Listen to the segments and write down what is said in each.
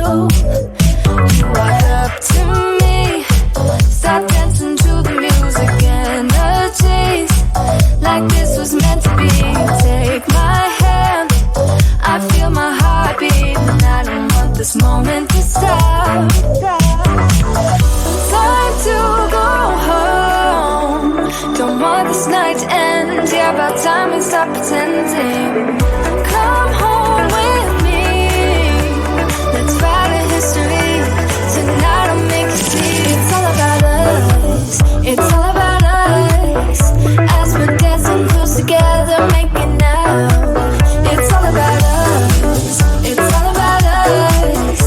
You walked up to me, start dancing to the music, energies like this was meant to be. Take my hand, I feel my heart beat, and I don't want this moment to stop. Time to go home, don't want this night to end. Yeah, about time we stop pretending. Come home with me, let's write a history. Tonight I'll make you see it's all about us. It's all about us. As we're dancing close together, making out. It's all about us. It's all about us.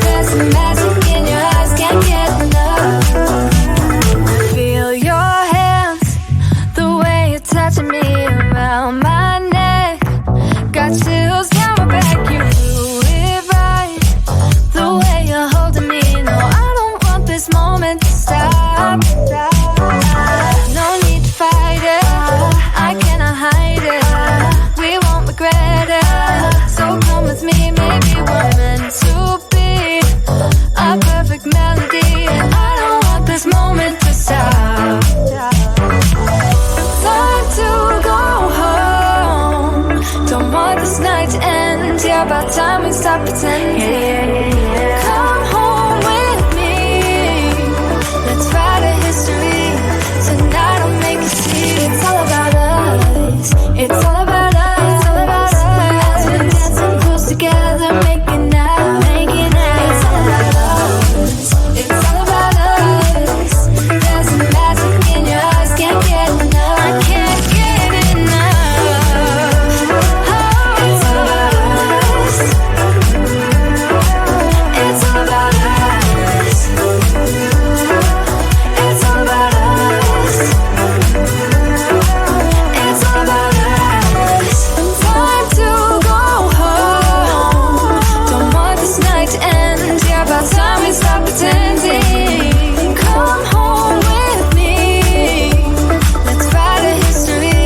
There's some magic in your eyes, can't get enough. Feel your hands, the way you're touching me around my neck. Got chills down my back, you do it right. The way you're holding me, no, I don't want this moment to stop. No need to fight it, I cannot hide it. We won't regret it, so come with me. Maybe we're meant to be a perfect melody, and I don't want this moment to stop. Time to go home, don't want this night to end. Yeah, about time we stop pretending. Come home with me, let's write a history. Tonight I'll make you see it's all about us. It's all about us. It's all about us. As we're dancing close together, making out, making out. It's all about us. It's all about us. There's some magic in your eyes, can't get enough. I can't get enough. Oh, it's all about us. It's all about us. It's all about us. It's all about us. Time to go home, don't want this night to end. Yeah, about time we stop pretending. Come home with me, let's write a history.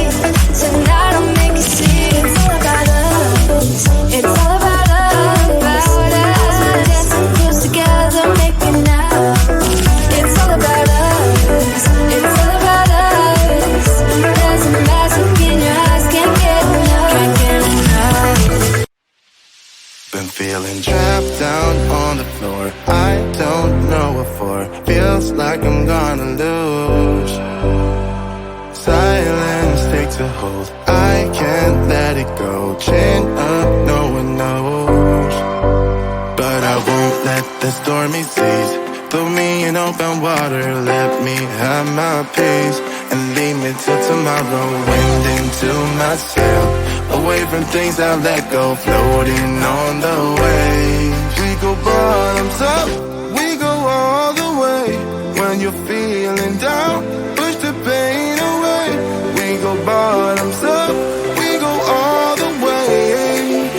Tonight I'll make you see it's all about us. It's all about us, about us. We're dancing close together, making out. It's all about us. It's all about us. There's a magic in your eyes, can't get enough. Can't get enough. Been feeling trapped down on the floor. I don't know what for. Feels like I'm gonna lose. Silence takes a hold. I can't let it go. Chain up, no one knows. But I won't let the stormy seas throw me in open water. Let me have my peace and leave me till tomorrow. Wind into my sail, away from things I let go. Floating on the waves. We go bottoms up, we go all the way. When you're feeling down, push the pain away. We go bottoms up, we go all the way.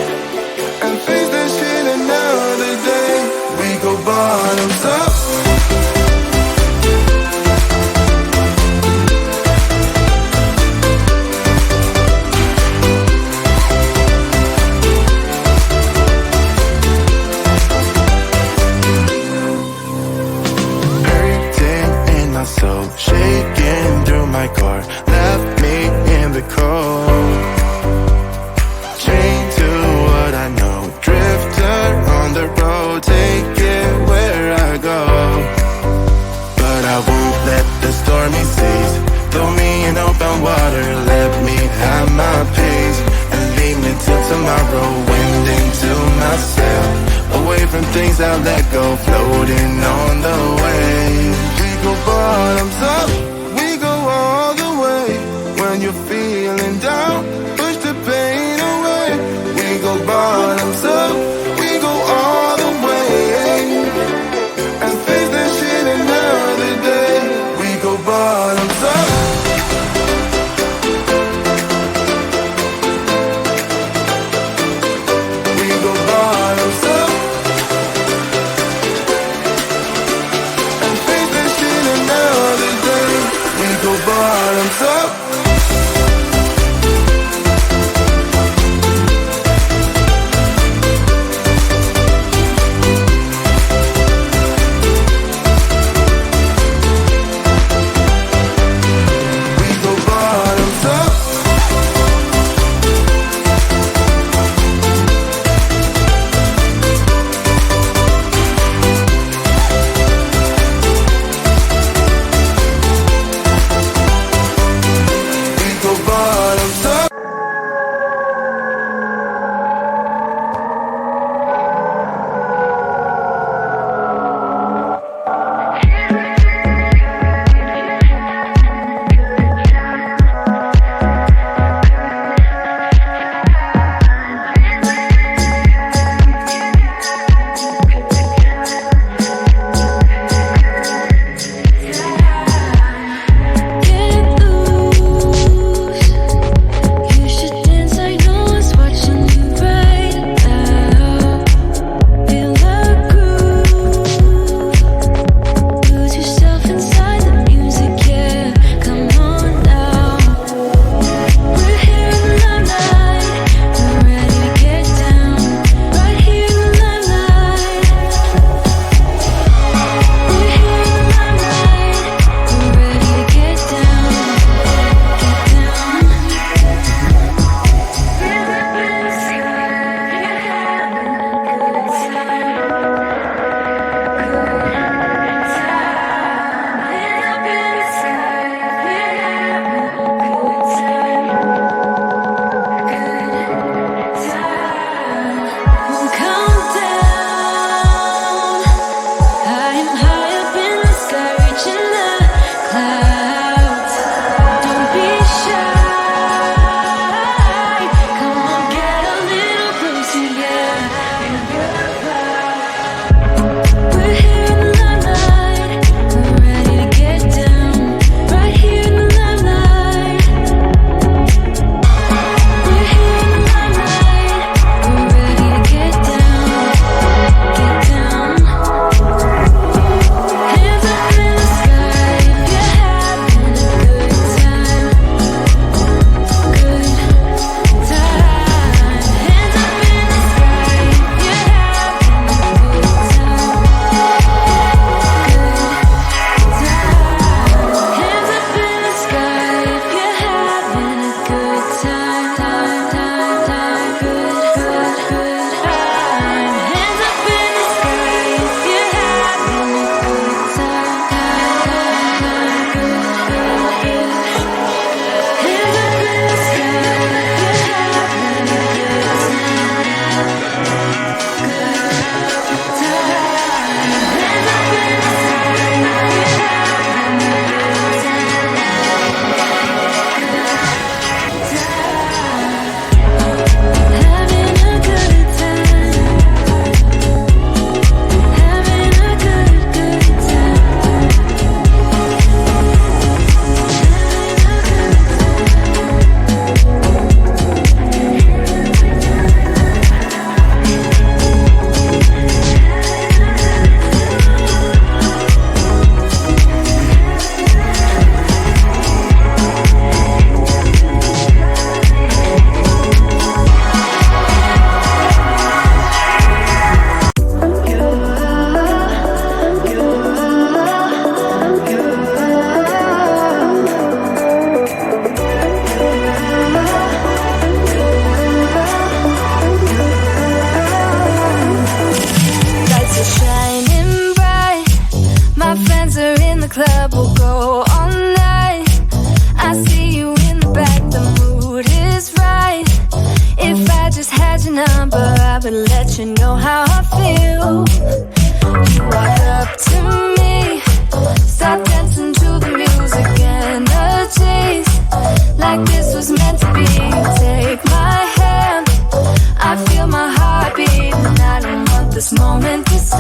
And face that shit another day. We go bottoms up. So shaking through my car, left me in the cold. Chained to what I know, drifter on the road, take it where I go. But I won't let the stormy seas throw me in open water. Let me have my peace and leave me till tomorrow. Wind into my sail, away from things I let go. Floating on the waves. We go bottoms up, we go all the way. When you're feeling down, push the pain away. We go bottoms up, we go all the way. And face that shit another day. We go bottoms up. We go bottoms up. And face that shit another day. We go bottoms up.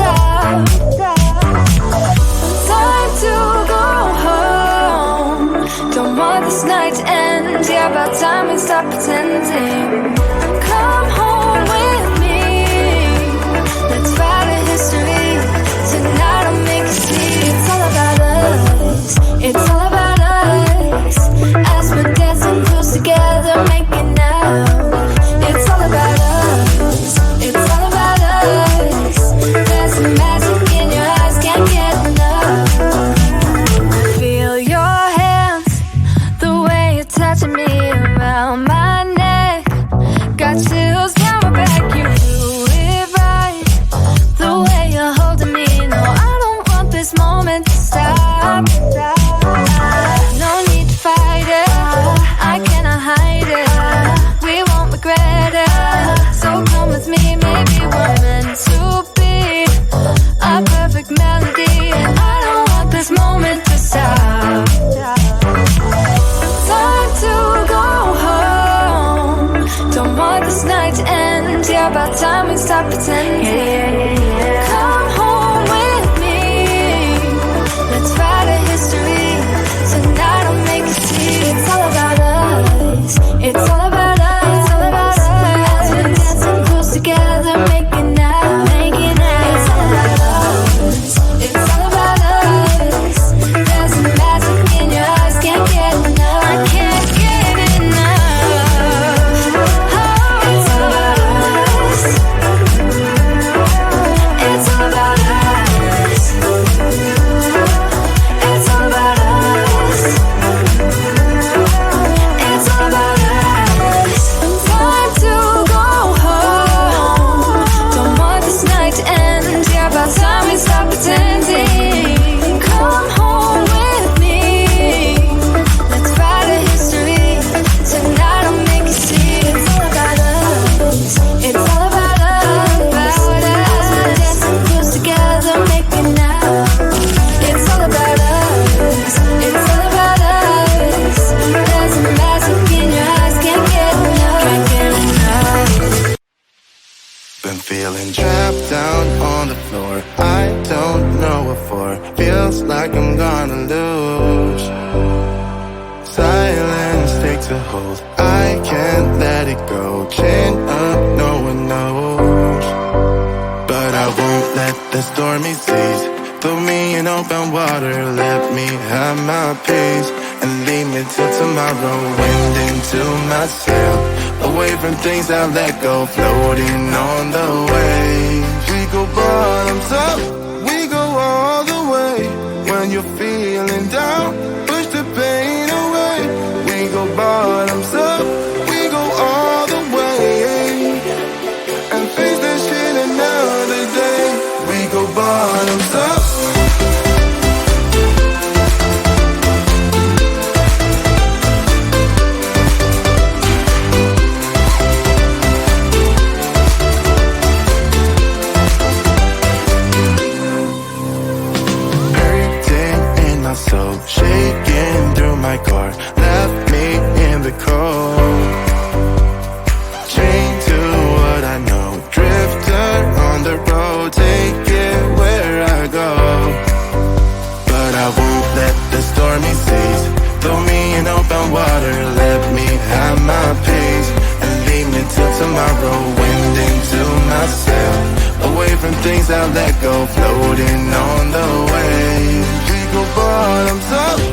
stop. Time to go home. Don't want this night to end. Yeah, about time we stop pretending. Come home with me. Let's write a history. Tonight I'll make you see. It's all about us. It's all about us. As we're dancing close together, making out. It's all about us. It's all about us. There's some magic in your eyes, can't get enough. Feel your hands, the way you're touching me around my neck. Got chills down my back, you do it right. The way you're holding me, no, I don't want this moment to stop. No need to fight it, I cannot hide it. We won't regret it, so come with me, maybe we're meant to be. A perfect melody, and I don't want this moment to stop. Time to go home. Don't want this night to end. Yeah, about time we stop pretending. Come home with me. Let's write a history. Tonight I'll make you see. It's all about us. It's all about us. It's all about us. As we're dancing close together, making out, making out. It's all about us. It's all about us. There's some magic in your eyes, can't get enough. I can't get enough. Oh, it's all about us. It's all about us. It's all about us. It's all about us. Time to go home. Don't want this night to end. Yeah, about time we stop pretending. Come home with me. Let's write a history. Tonight I'll make you see. It's all about us. It's all about us. About us. We're dancing close together, making out. It's all about us. It's all about us. There's some magic in your eyes, can't get enough. Can't get enough. Been feeling trapped down on the floor. I don't know what for. Feels like I'm gonna lose. Silence takes a hold. I can't let it go. Chain up, no one knows. But I won't let the stormy seas throw me in open water. Let me have my peace and leave me till tomorrow. Wind into my sail, away from things I let go, floating on the waves. We go bottoms up, we go all the way. When you're feeling down, push the pain away. We go bottoms up, we go all the way. And face that shit another day. We go bottoms up. So shaking through my car, left me in the cold. Chained to what I know, drifter on the road, take it where I go. But I won't let the stormy seas throw me in open water. Let me have my peace and leave me till tomorrow. Wind into my sail, away from things I let go, floating on the waves. We go bottoms up.